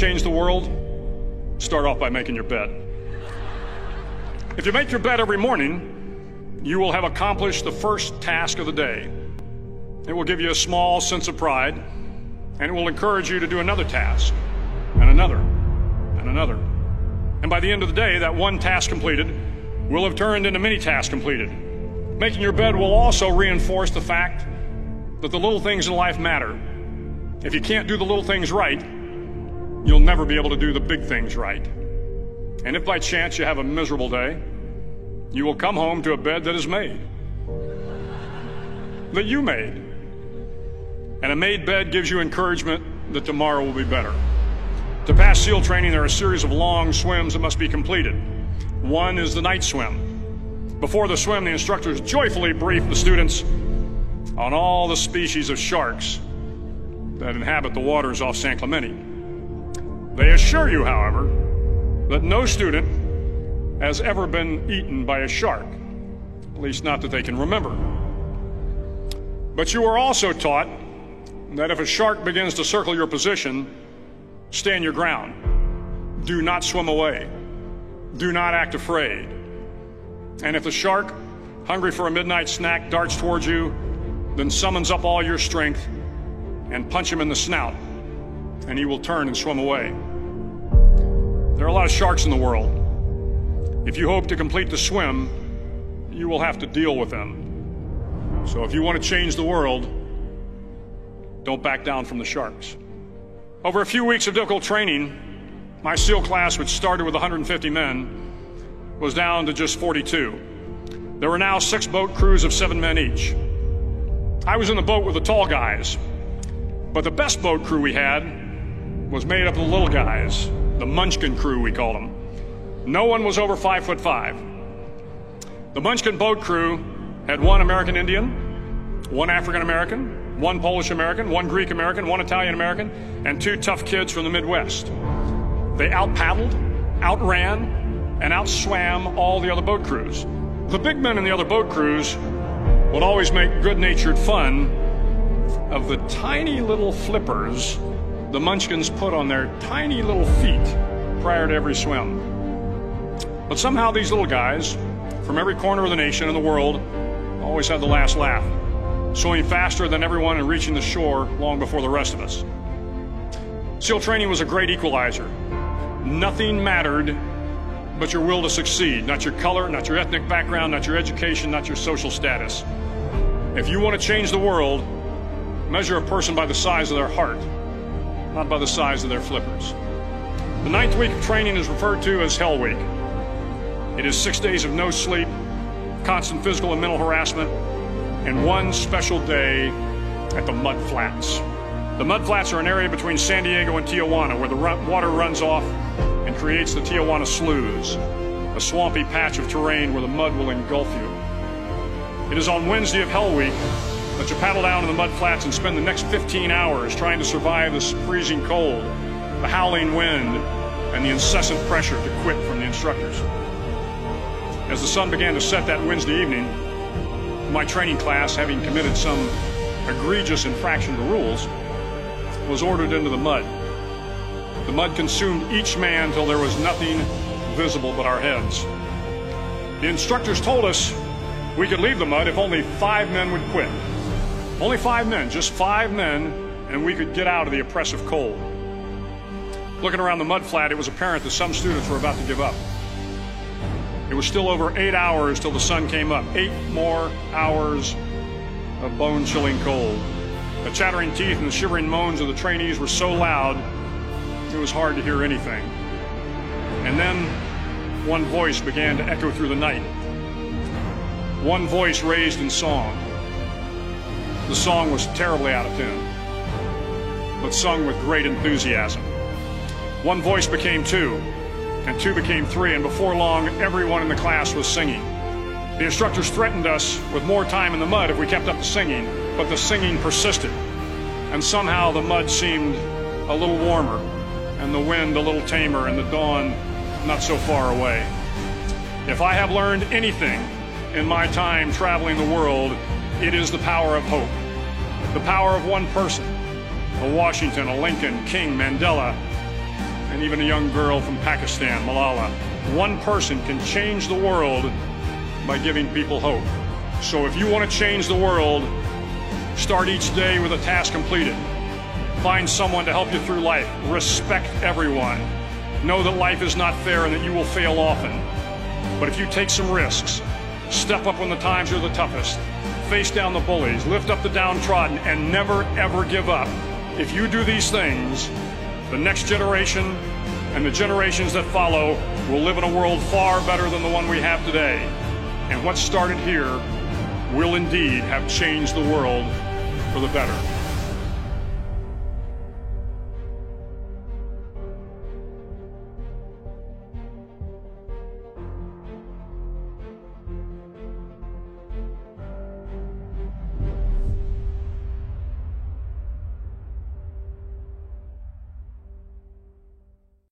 change the world? Start off by making your bed. If you make your bed every morning, you will have accomplished the first task of the day. It will give you a small sense of pride, and it will encourage you to do another task, and another, and another. And by the end of the day, that one task completed will have turned into many tasks completed. Making your bed will also reinforce the fact that the little things in life matter. If you can't do the little things right, you'll never be able to do the big things right. And if by chance you have a miserable day, you will come home to a bed that is made, that you made. And a made bed gives you encouragement that tomorrow will be better. To pass SEAL training, there are a series of long swims that must be completed. One is the night swim. Before the swim, the instructors joyfully brief the students on all the species of sharks that inhabit the waters off San Clemente. They assure you, however, that no student has ever been eaten by a shark, at least not that they can remember. But you are also taught that if a shark begins to circle your position, stand your ground. Do not swim away. Do not act afraid. And if the shark, hungry for a midnight snack, darts towards you, then summons up all your strength and punch him in the snout, and he will turn and swim away. There are a lot of sharks in the world. If you hope to complete the swim, you will have to deal with them. So if you want to change the world, don't back down from the sharks. Over a few weeks of difficult training, my SEAL class, which started with 150 men, was down to just 42. There were now 6 boat crews of 7 men each. I was in the boat with the tall guys, but the best boat crew we had was made up of the little guys, the Munchkin crew, we called them. No one was over 5'5". The Munchkin boat crew had 1 American Indian, 1 African American, 1 Polish American, 1 Greek American, 1 Italian American, and 2 tough kids from the Midwest. They out-paddled, outran, and outswam all the other boat crews. The big men in the other boat crews would always make good-natured fun of the tiny little flippers the Munchkins put on their tiny little feet prior to every swim. But somehow these little guys from every corner of the nation and the world always had the last laugh, swimming faster than everyone and reaching the shore long before the rest of us. SEAL training was a great equalizer. Nothing mattered but your will to succeed, not your color, not your ethnic background, not your education, not your social status. If you want to change the world, measure a person by the size of their heart, not by the size of their flippers. The 9th week of training is referred to as Hell Week. It is 6 days of no sleep, constant physical and mental harassment, and 1 special day at the Mud Flats. The Mud Flats are an area between San Diego and Tijuana where the water runs off and creates the Tijuana Sloughs, a swampy patch of terrain where the mud will engulf you. It is on Wednesday of Hell Week that you paddle down to the Mud Flats and spend the next 15 hours trying to survive the freezing cold, the howling wind, and the incessant pressure to quit from the instructors. As the sun began to set that Wednesday evening, my training class, having committed some egregious infraction to rules, was ordered into the mud. The mud consumed each man till there was nothing visible but our heads. The instructors told us we could leave the mud if only 5 men would quit. Only 5 men, just 5 men, and we could get out of the oppressive cold. Looking around the mud flat, it was apparent that some students were about to give up. It was still over 8 hours till the sun came up. 8 more hours of bone-chilling cold. The chattering teeth and the shivering moans of the trainees were so loud, it was hard to hear anything. And then one voice began to echo through the night. One voice raised in song. The song was terribly out of tune, but sung with great enthusiasm. One voice became 2, and 2 became 3, and before long, everyone in the class was singing. The instructors threatened us with more time in the mud if we kept up the singing, but the singing persisted, and somehow the mud seemed a little warmer, and the wind a little tamer, and the dawn not so far away. If I have learned anything in my time traveling the world, it is the power of hope. The power of one person, a Washington, a Lincoln, King, Mandela, and even a young girl from Pakistan, Malala. One person can change the world by giving people hope. So if you want to change the world, start each day with a task completed. Find someone to help you through life. Respect everyone. Know that life is not fair and that you will fail often. But if you take some risks, step up when the times are the toughest, face down the bullies, lift up the downtrodden, and never, ever give up. If you do these things, the next generation and the generations that follow will live in a world far better than the one we have today. And what started here will indeed have changed the world for the better.